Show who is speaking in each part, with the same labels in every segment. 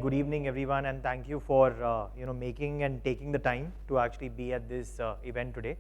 Speaker 1: good evening everyone, and thank you for making and taking the time to actually be at this event today.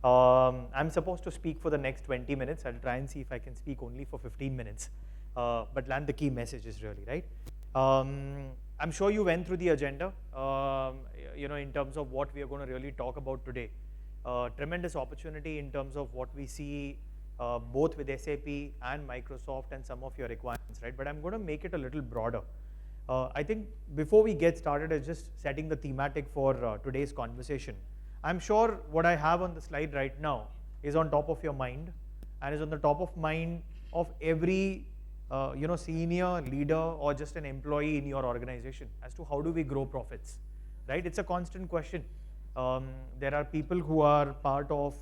Speaker 1: I'm supposed to speak for the next 20 minutes. I'll try and see if I can speak only for 15 minutes, but land the key messages really, right? I'm sure you went through the agenda, in terms of what we are going to really talk about today. Tremendous opportunity in terms of what we see both with SAP and Microsoft and some of your requirements, right? But I'm going to make it a little broader. I think before we get started, is just setting the thematic for today's conversation. I'm sure what I have on the slide right now is on top of your mind and is on the top of mind of every senior leader or just an employee in your organization as to how do we grow profits, right? It's a constant question. There are people who are part of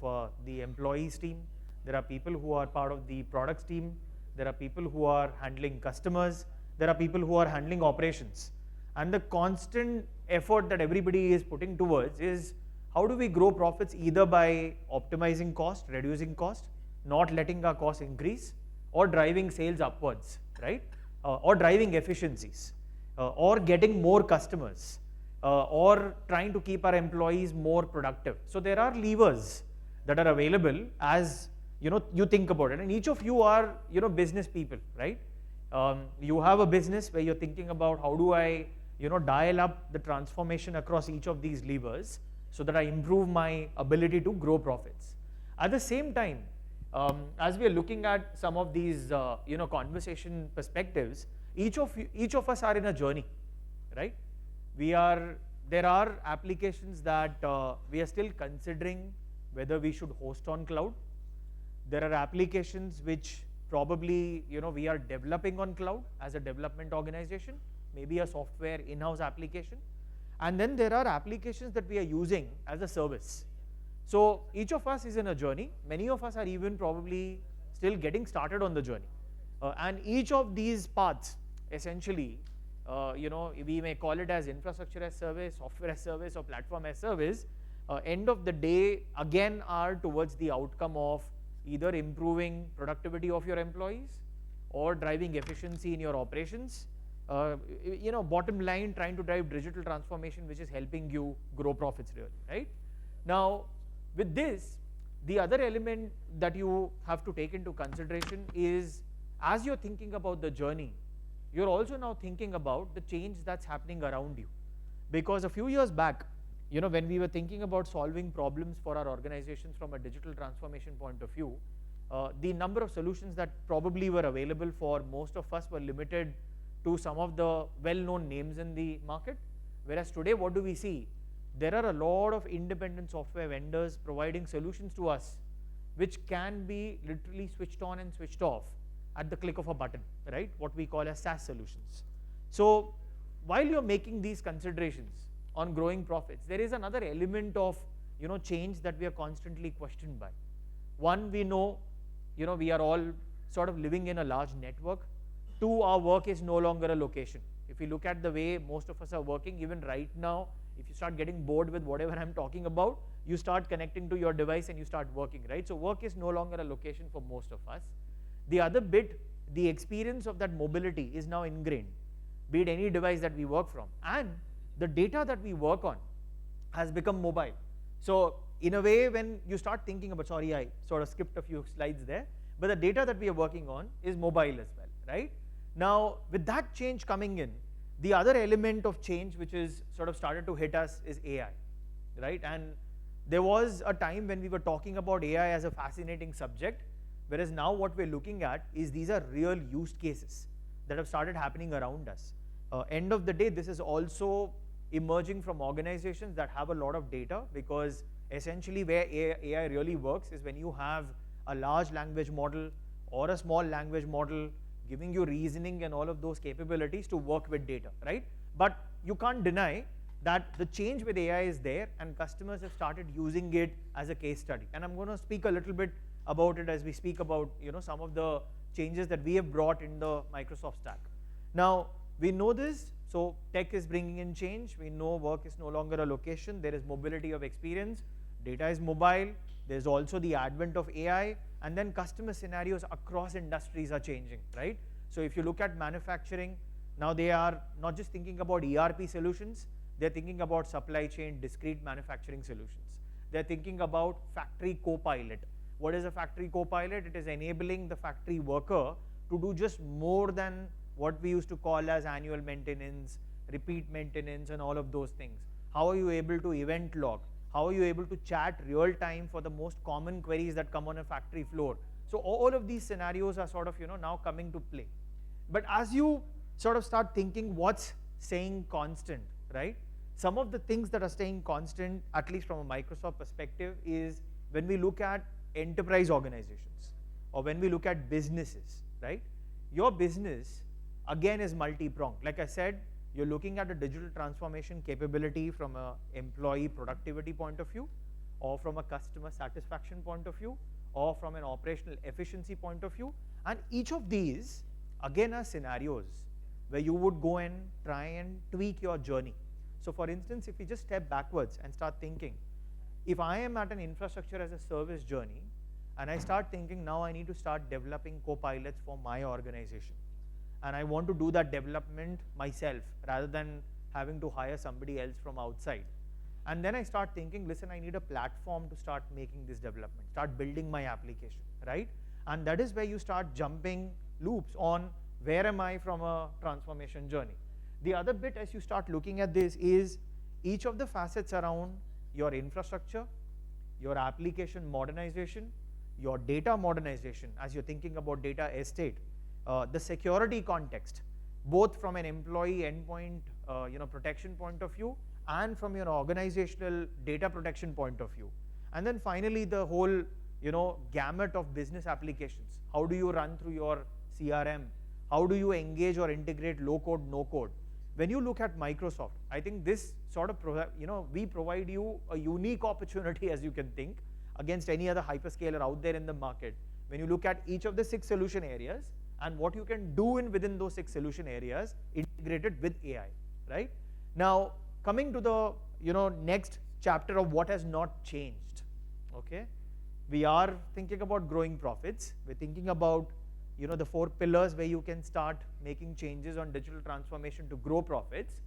Speaker 1: the employees team. There are people who are part of the products team. There are people who are handling customers. There are people who are handling operations. And the constant effort that everybody is putting towards is how do we grow profits either by optimizing cost, reducing cost, not letting our costs increase, or driving sales upwards, right? Or driving efficiencies, or getting more customers, or trying to keep our employees more productive. So there are levers that are available as you think about it, and each of you are business people, right? You have a business where you're thinking about how do I dial up the transformation across each of these levers so that I improve my ability to grow profits. At the same time, as we are looking at some of these conversation perspectives, each of us are in a journey, right? There are applications that we are still considering whether we should host on cloud. There are applications which probably we are developing on cloud as a development organization, maybe a software in-house application, and then there are applications that we are using as a service. So each of us is in a journey. Many of us are even probably still getting started on the journey, and each of these paths essentially we may call it as infrastructure as service, software as service, or platform as service, end of the day again are towards the outcome of either improving productivity of your employees or driving efficiency in your operations, bottom line trying to drive digital transformation which is helping you grow profits really, right? Now with this, the other element that you have to take into consideration is as you're thinking about the journey, you're also now thinking about the change that's happening around you. Because a few years back, when we were thinking about solving problems for our organizations from a digital transformation point of view, the number of solutions that probably were available for most of us were limited to some of the well-known names in the market. Whereas today, what do we see? There are a lot of independent software vendors providing solutions to us which can be literally switched on and switched off at the click of a button, right? What we call as SaaS solutions. So while you're making these considerations on growing profits, there is another element of change that we are constantly questioned by. One, we know we are all sort of living in a large network. Two, our work is no longer a location. If you look at the way most of us are working, even right now, if you start getting bored with whatever I'm talking about, you start connecting to your device and you start working, right? So work is no longer a location for most of us. The other bit, the experience of that mobility is now ingrained, be it any device that we work from, and the data that we work on has become mobile. So in a way, when you start thinking about, sorry, I sort of skipped a few slides there, but the data that we are working on is mobile as well, right? Now, with that change coming in, the other element of change which is sort of started to hit us is AI, right? And there was a time when we were talking about AI as a fascinating subject, whereas now what we're looking at is these are real use cases that have started happening around us. End of the day, this is also emerging from organizations that have a lot of data, because essentially where AI really works is when you have a large language model or a small language model giving you reasoning and all of those capabilities to work with data, right? But you can't deny that the change with AI is there and customers have started using it as a case study. And I'm going to speak a little bit about it as we speak about some of the changes that we have brought in the Microsoft stack. Now, we know this, so tech is bringing in change. We know work is no longer a location. There is mobility of experience. Data is mobile. There's also the advent of AI, and then customer scenarios across industries are changing, right? So if you look at manufacturing, Now they are not just thinking about ERP solutions, they're thinking about supply chain, discrete manufacturing solutions. They're thinking about factory co-pilot. What is a factory co-pilot? It is enabling the factory worker to do just more than what we used to call as annual maintenance, repeat maintenance, and all of those things. How are you able to event log? How are you able to chat real time for the most common queries that come on a factory floor? So all of these scenarios are sort of now coming to play. But as you sort of start thinking what's staying constant, right? Some of the things that are staying constant, at least from a Microsoft perspective, is when we look at enterprise organizations or when we look at businesses, right? Your business, again, is multi-pronged. Like I said, you're looking at a digital transformation capability from an employee productivity point of view, or from a customer satisfaction point of view, or from an operational efficiency point of view. And each of these, again, are scenarios where you would go and try and tweak your journey. So for instance, if we just step backwards and start thinking, if I am at an infrastructure as a service journey, and I start thinking now I need to start developing co-pilots for my organization, and I want to do that development myself rather than having to hire somebody else from outside. And then I start thinking, listen, I need a platform to start making this development, start building my application, right? And that is where you start jumping loops on where am I from a transformation journey. The other bit as you start looking at this is each of the facets around your infrastructure, your application modernization, your data modernization as you're thinking about data estate, the security context, both from an employee endpoint protection point of view and from your organizational data protection point of view. And then finally the whole gamut of business applications. How do you run through your CRM? How do you engage or integrate low code, no code? When you look at Microsoft, I think this sort of, we provide you a unique opportunity, as you can think, against any other hyperscaler out there in the market. When you look at each of the 6 solution areas and what you can do within those 6 solution areas integrated with AI, right? Now, coming to the next chapter of what has not changed, okay? We are thinking about growing profits. We're thinking about the 4 pillars where you can start making changes on digital transformation to grow profits.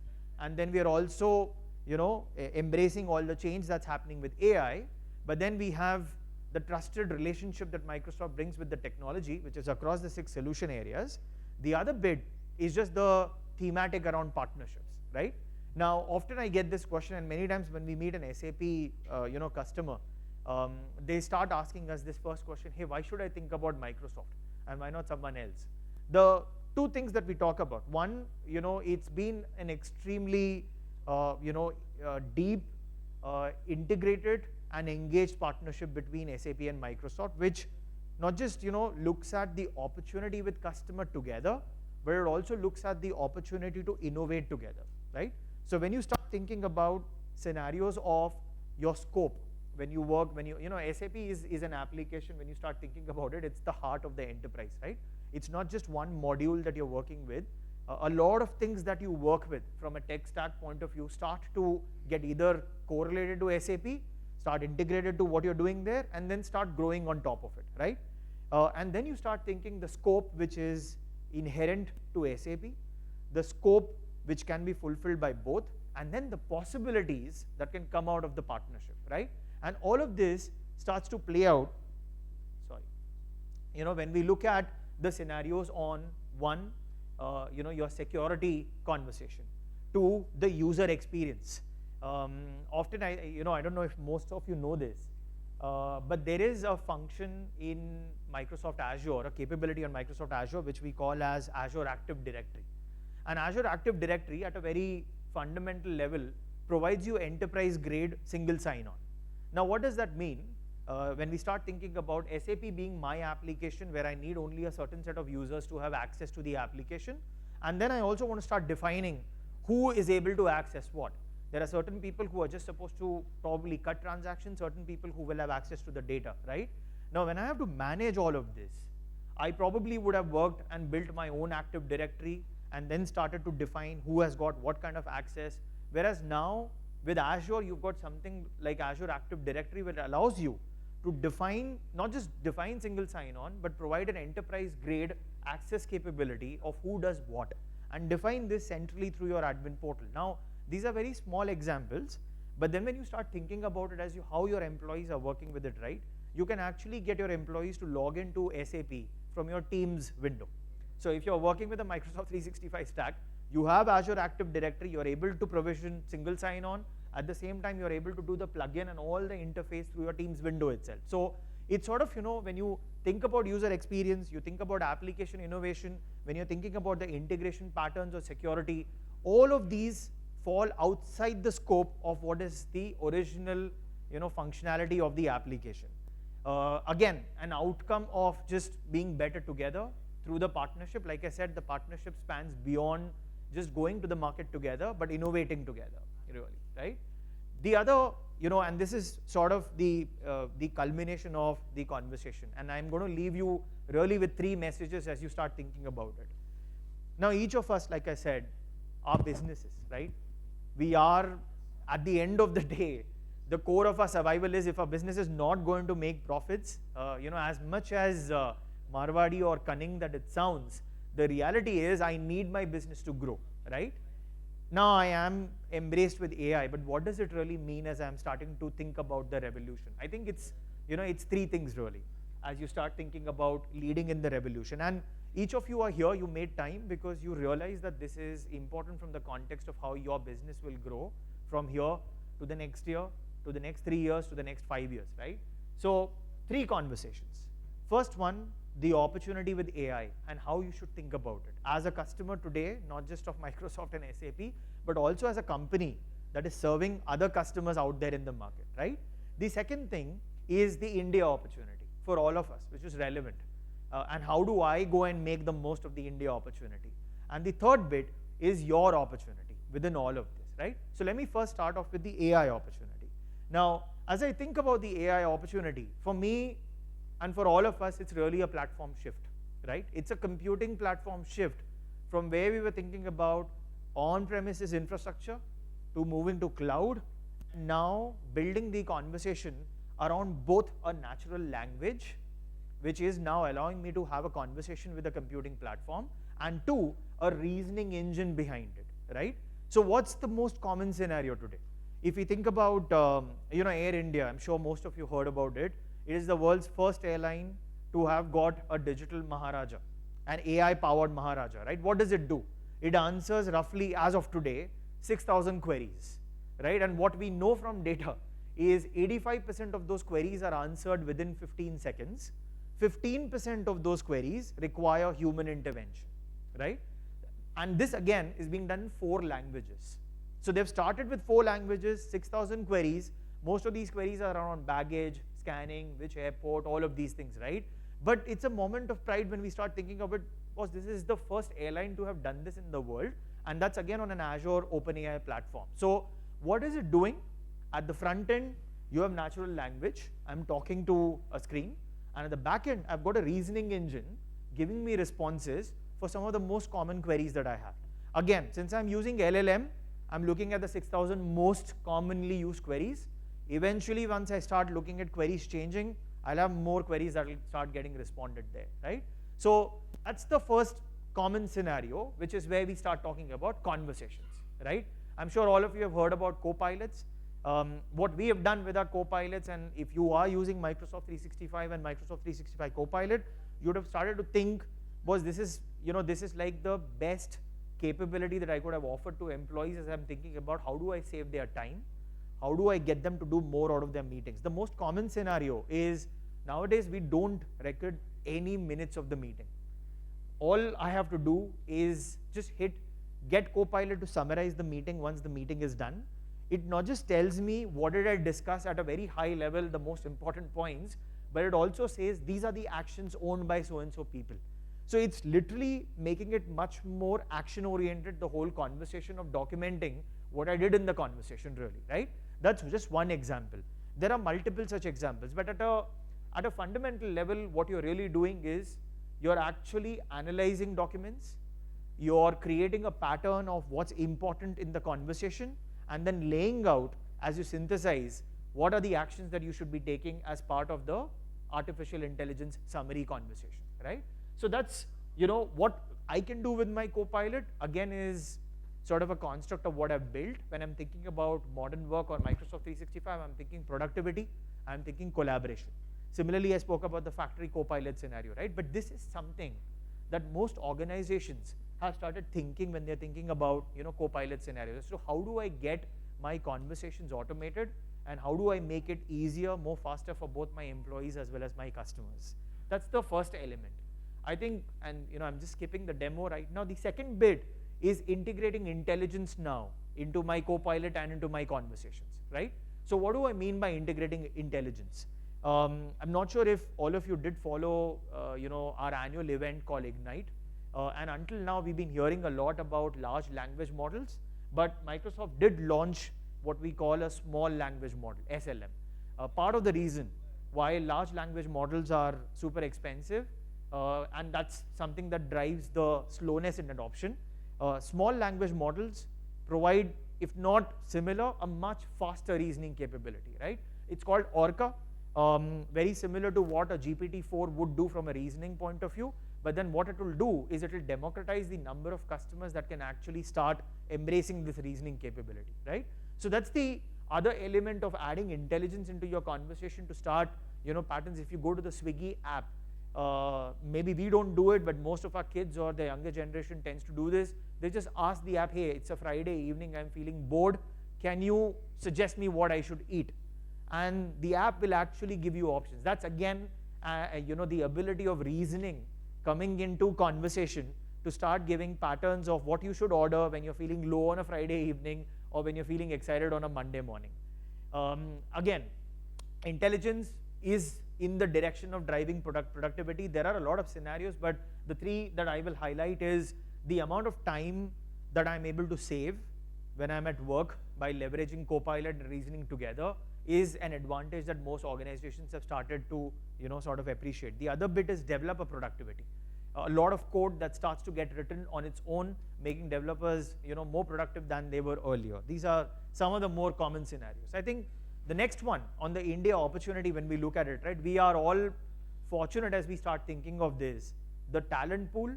Speaker 1: And then we are also, embracing all the change that's happening with AI. But then we have the trusted relationship that Microsoft brings with the technology, which is across the 6 solution areas. The other bit is just the thematic around partnerships, right? Now, often I get this question, and many times when we meet an SAP, customer, they start asking us this first question, hey, why should I think about Microsoft? And why not someone else? The 2 things that we talk about. One, it's been an extremely, deep, integrated and engaged partnership between SAP and Microsoft, which not just, looks at the opportunity with customer together, but it also looks at the opportunity to innovate together, right? So when you start thinking about scenarios of your scope, when you work, SAP is an application, when you start thinking about it, it's the heart of the enterprise, right? It's not just one module that you're working with. A lot of things that you work with from a tech stack point of view start to get either correlated to SAP, start integrated to what you're doing there, and then start growing on top of it, right? And then you start thinking the scope which is inherent to SAP, the scope which can be fulfilled by both, and then the possibilities that can come out of the partnership, right? And all of this starts to play out, when we look at the scenarios on one, your security conversation, to the user experience. Often I don't know if most of you know this, but there is a function in Microsoft Azure, a capability on Microsoft Azure, which we call as Azure Active Directory. And Azure Active Directory at a very fundamental level provides you enterprise grade single sign-on. Now, what does that mean? When we start thinking about SAP being my application where I need only a certain set of users to have access to the application, and then I also want to start defining who is able to access what. There are certain people who are just supposed to probably cut transactions, certain people who will have access to the data, right? Now, when I have to manage all of this, I probably would have worked and built my own Active Directory and then started to define who has got what kind of access. Whereas now, with Azure, you've got something like Azure Active Directory, which allows you to define, not just define single sign-on, but provide an enterprise-grade access capability of who does what. and define this centrally through your admin portal. Now, these are very small examples, but then when you start thinking about it as how your employees are working with it, right, you can actually get your employees to log into SAP from your Teams window. So if you're working with a Microsoft 365 stack, you have Azure Active Directory, you're able to provision single sign-on. At the same time, you're able to do the plugin and all the interface through your Teams window itself. So it's sort of, when you think about user experience, you think about application innovation, when you're thinking about the integration patterns or security, all of these fall outside the scope of what is the original, functionality of the application. Again, an outcome of just being better together through the partnership. Like I said, the partnership spans beyond just going to the market together, but innovating together, really, right? The other, and this is sort of the culmination of the conversation, and I'm going to leave you really with 3 messages as you start thinking about it. Now, each of us, like I said, are businesses, right? We are, at the end of the day, the core of our survival is if our business is not going to make profits, as much as Marwadi or cunning that it sounds, the reality is I need my business to grow, right? Now I am embraced with AI, but what does it really mean as I'm starting to think about the revolution? I think it's, it's 3 things really, as you start thinking about leading in the revolution. And each of you are here, you made time because you realize that this is important from the context of how your business will grow from here to the next year, to the next 3 years, to the next 5 years, right? So 3 conversations. First one, the opportunity with AI and how you should think about it. As a customer today, not just of Microsoft and SAP, but also as a company that is serving other customers out there in the market, right? The second thing is the India opportunity for all of us, which is relevant. And how do I go and make the most of the India opportunity? And the third bit is your opportunity within all of this, right? So let me first start off with the AI opportunity. Now, as I think about the AI opportunity, for me and for all of us, it's really a platform shift, right? It's a computing platform shift from where we were thinking about on-premises infrastructure to moving to cloud, now building the conversation around both a natural language, which is now allowing me to have a conversation with a computing platform, and 2, a reasoning engine behind it, right? So what's the most common scenario today? If we think about, Air India, I'm sure most of you heard about it. It is the world's first airline to have got a digital Maharaja, an AI-powered Maharaja, right? What does it do? It answers roughly, as of today, 6,000 queries, right? And what we know from data is 85% of those queries are answered within 15 seconds. 15% of those queries require human intervention, right? And this, again, is being done in 4 languages. So they've started with 4 languages, 6,000 queries. Most of these queries are around baggage, scanning, which airport, all of these things, right? But it's a moment of pride when we start thinking of it, because this is the first airline to have done this in the world, and that's again on an Azure OpenAI platform. So what is it doing? At the front end, you have natural language. I'm talking to a screen, and at the back end, I've got a reasoning engine giving me responses for some of the most common queries that I have. Again, since I'm using LLM, I'm looking at the 6,000 most commonly used queries. Eventually, once I start looking at queries changing, I'll have more queries that will start getting responded there, right? So that's the first common scenario, which is where we start talking about conversations, right? I'm sure all of you have heard about co-pilots. What we have done with our co-pilots, and if you are using Microsoft 365 and Microsoft 365 Copilot, you would have started to think, boss, this is like the best capability that I could have offered to employees as I'm thinking about how do I save their time? How do I get them to do more out of their meetings? The most common scenario is nowadays we don't record any minutes of the meeting. All I have to do is just hit get Copilot to summarize the meeting once the meeting is done. It not just tells me what did I discuss at a very high level, the most important points, but it also says these are the actions owned by so-and-so people. So it's literally making it much more action-oriented, the whole conversation of documenting what I did in the conversation really, right? That's just one example. There are multiple such examples, but at a fundamental level, what you're really doing is you're actually analyzing documents, you're creating a pattern of what's important in the conversation, and then laying out, as you synthesize, what are the actions that you should be taking as part of the artificial intelligence summary conversation, right? So that's, what I can do with my Copilot, again, is sort of a construct of what I've built. When I'm thinking about modern work or Microsoft 365, I'm thinking productivity, I'm thinking collaboration. Similarly, I spoke about the factory Copilot scenario, right? But this is something that most organizations have started thinking when they're thinking about, Copilot scenarios. So how do I get my conversations automated, and how do I make it easier, more faster for both my employees as well as my customers? That's the first element. I think, and I'm just skipping the demo right now. The second bit is integrating intelligence now into my Copilot and into my conversations, right? So what do I mean by integrating intelligence? I'm not sure if all of you did follow, our annual event called Ignite. And until now, we've been hearing a lot about large language models, but Microsoft did launch what we call a small language model, SLM. Part of the reason why large language models are super expensive, and that's something that drives the slowness in adoption. Small language models provide, if not similar, a much faster reasoning capability, right? It's called Orca, very similar to what a GPT-4 would do from a reasoning point of view. But then what it will do is it will democratize the number of customers that can actually start embracing this reasoning capability, right? So that's the other element of adding intelligence into your conversation to start, patterns. If you go to the Swiggy app, maybe we don't do it, but most of our kids or the younger generation tends to do this. They just ask the app, hey, it's a Friday evening, I'm feeling bored, can you suggest me what I should eat? And the app will actually give you options. That's again, the ability of reasoning coming into conversation to start giving patterns of what you should order when you're feeling low on a Friday evening or when you're feeling excited on a Monday morning. Again, intelligence is in the direction of driving productivity. There are a lot of scenarios, but the three that I will highlight is the amount of time that I'm able to save when I'm at work by leveraging Copilot and reasoning together is an advantage that most organizations have started to, sort of appreciate. The other bit is developer productivity. A lot of code that starts to get written on its own, making developers, more productive than they were earlier. These are some of the more common scenarios. I think the next one on the India opportunity, when we look at it, right, we are all fortunate as we start thinking of this, the talent pool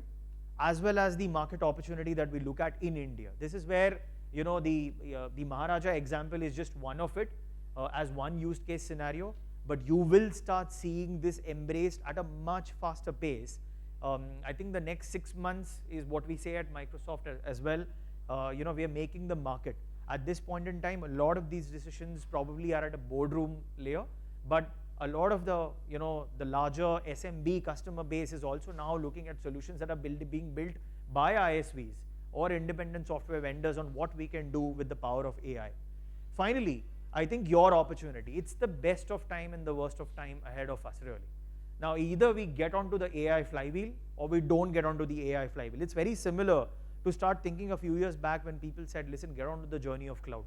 Speaker 1: as well as the market opportunity that we look at in India. This is where, the Maharaja example is just one of it, as one use case scenario, but you will start seeing this embraced at a much faster pace. I think the next 6 months is what we say at Microsoft as well. We are making the market. At this point in time, a lot of these decisions probably are at a boardroom layer, but a lot of the, the larger SMB customer base is also now looking at solutions that are being built by ISVs or independent software vendors on what we can do with the power of AI. Finally, I think your opportunity, it's the best of time and the worst of time ahead of us, really. Now, either we get onto the AI flywheel or we don't get onto the AI flywheel. It's very similar to start thinking a few years back when people said, listen, get onto the journey of cloud,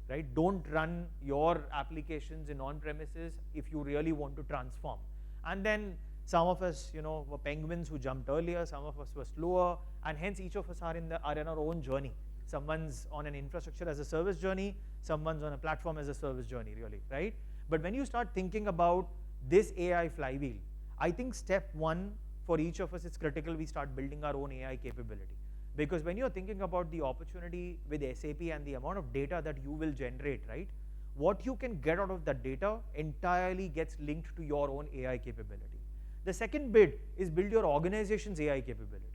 Speaker 1: right? Don't run your applications in on-premises if you really want to transform. And then some of us, were penguins who jumped earlier, some of us were slower, and hence each of us are in our own journey. Someone's on an infrastructure as a service journey, someone's on a platform as a service journey, really, right? But when you start thinking about this AI flywheel, I think step one for each of us is critical. We start building our own AI capability. Because when you're thinking about the opportunity with SAP and the amount of data that you will generate, right? What you can get out of that data entirely gets linked to your own AI capability. The second bit is build your organization's AI capability.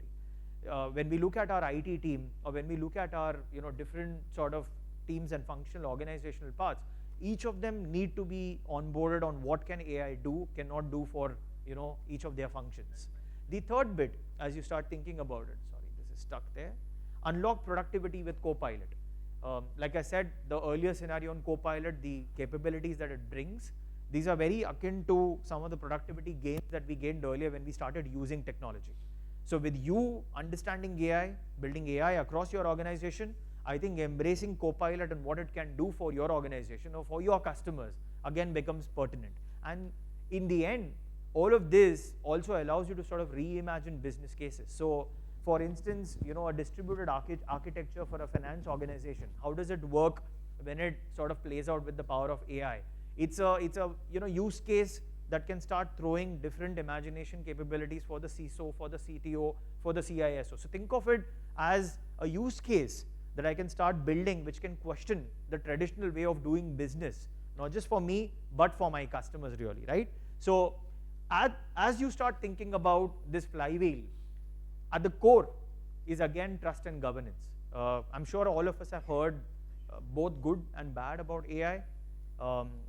Speaker 1: When we look at our IT team, or when we look at our different sort of teams and functional organizational parts, each of them need to be onboarded on what can AI do, cannot do for each of their functions. The third bit, as you start thinking about it, sorry, this is stuck there, unlock productivity with Copilot. Like I said, the earlier scenario on Copilot, the capabilities that it brings, these are very akin to some of the productivity gains that we gained earlier when we started using technology. So with you understanding AI, building AI across your organization, I think embracing Copilot and what it can do for your organization or for your customers, again, becomes pertinent. And in the end, all of this also allows you to sort of reimagine business cases. So for instance, a distributed architecture for a finance organization, how does it work when it sort of plays out with the power of AI? It's a use case that can start throwing different imagination capabilities for the CISO, for the CTO, for the CISO. So think of it as a use case that I can start building which can question the traditional way of doing business, not just for me, but for my customers really, right? So as you start thinking about this flywheel, at the core is again trust and governance. I'm sure all of us have heard both good and bad about AI.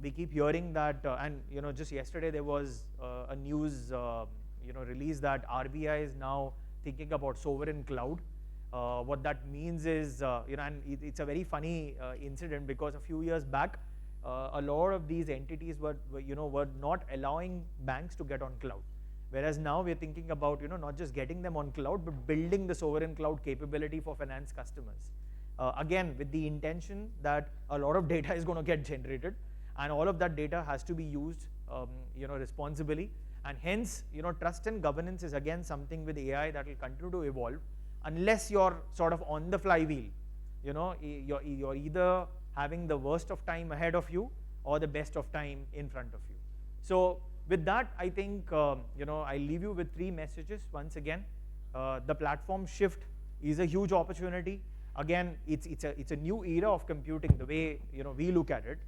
Speaker 1: We keep hearing that, and just yesterday there was a news release that RBI is now thinking about sovereign cloud. What that means is, and it's a very funny incident, because a few years back, a lot of these entities were not allowing banks to get on cloud. Whereas now we're thinking about, not just getting them on cloud, but building the sovereign cloud capability for finance customers. Again, with the intention that a lot of data is going to get generated, and all of that data has to be used, responsibly. And hence, trust and governance is again something with AI that will continue to evolve, unless you're sort of on the flywheel. You're either having the worst of time ahead of you or the best of time in front of you. So with that, I think I'll leave you with 3 messages. Once again, the platform shift is a huge opportunity. Again, it's a new era of computing, the way we look at it.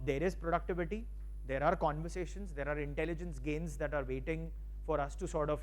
Speaker 1: There is productivity, there are conversations, there are intelligence gains that are waiting for us to sort of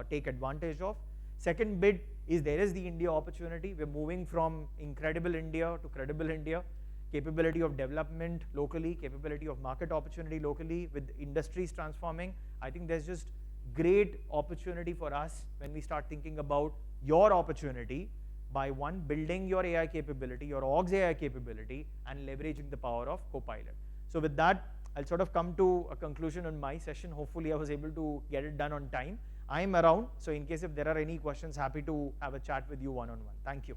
Speaker 1: take advantage of. Second bit is there is the India opportunity. We're moving from incredible India to credible India. Capability of development locally, capability of market opportunity locally, with industries transforming. I think there's just great opportunity for us when we start thinking about your opportunity by building your AI capability, your org's AI capability, and leveraging the power of Copilot. So with that, I'll sort of come to a conclusion on my session. Hopefully I was able to get it done on time. I'm around, so in case if there are any questions, happy to have a chat with you one-on-one. Thank you.